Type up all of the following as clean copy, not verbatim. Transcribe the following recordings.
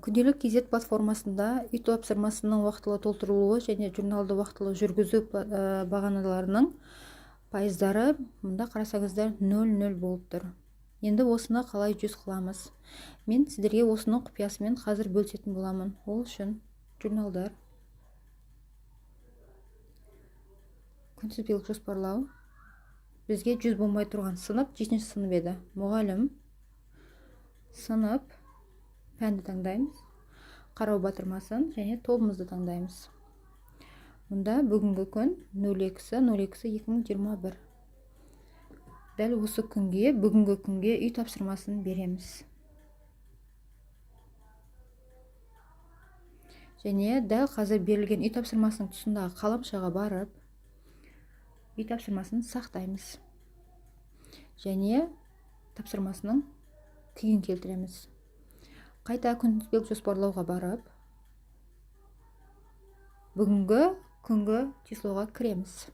Күнделік кезет платформасында үй тапсырмасының уақытылы толтырылуы және журналды уақытылы жүргізу бағаналарының пайыздары мұнда қарасаңыздар 0,0 болып тұр. Енді осыны қалай 100 қыламыз? Мен сіздерге осының құпиясымен қазір бөлісетін боламын. Ол үшін журналдар, күнтізбелік жоспарлау. Бізге 100 болмай тұрған сынып 7-ші сынып еді. Мұғалім, сынып, пәнді таңдаймыз, қарау батырмасын және тобымызды таңдаймыз. Мұнда бүгінгі күн 02/02/2021. Дәл осы күнге, бүгінгі күнге үй тапсырмасын береміз. Және дәл қазір берілген үй тапсырмасының тұсындағы қаламшаға барып, үй тапсырмасын сақтаймыз. Және тапсырмасының күйін келтіреміз. Қайта күнтізбелік жоспарлауға барып, бүгінгі күнгі числоға кіреміз.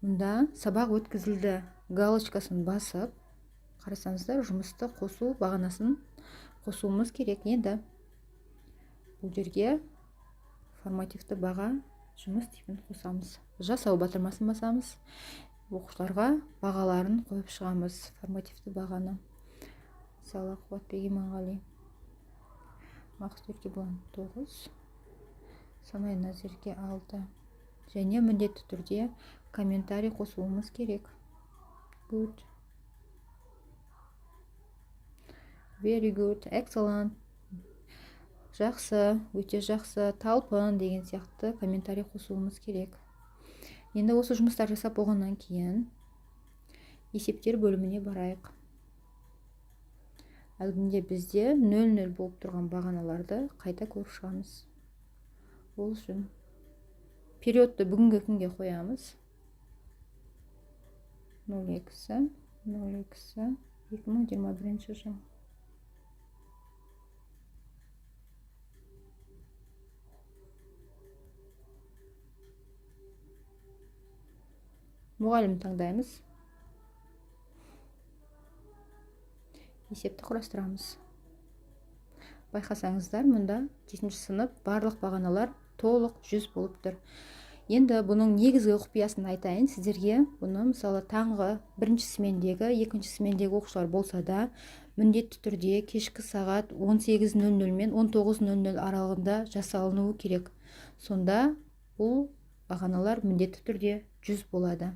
Мұнда сабақ өткізілді галочкасын басып, қарасаңыздар, жұмысты қосу бағанасын қосуымыз керек. Енді бұл жерге формативті баға жұмыс типін қосамыз. Жасау батырмасын басамыз. Оқушыларға бағаларын қойып шығамыз. Формативті бағаны. Мысалы, Қуатбек Иманғали, Мақсұт Еркебұлан 9, Самай Назерге 6. Және міндетті түрде комментарий қосуымыз керек. Good. Very good. Excellent. Жақсы, өте жақсы, талпын деген сияқты комментарий қосуымыз керек. Енді осы жұмыстар жасап болғаннан кейін есептер бөліміне барайық. Әлгінде бізде 0,0 болып тұрған бағаналарды қайта көріп шығамыз. Ол үшін периодты бүгінгі күнге қоямыз. 02/02/2021 жыл. Мұғалім таңдаймыз. Есепті құрастырамыз. Байқасаңыздар, мұнда 7-ші сынып барлық бағаналар толық 100 болып тұр. Енді бұның негізгі құпиясын айтайын сіздерге. Бұны мысалы таңғы 1-ші смендегі, 2-ші смендегі оқушылар болса да, міндетті түрде кешкі сағат 18:00 мен 19:00 аралығында жасалынуы керек. Сонда бұл бағаналар міндетті түрде 100 болады.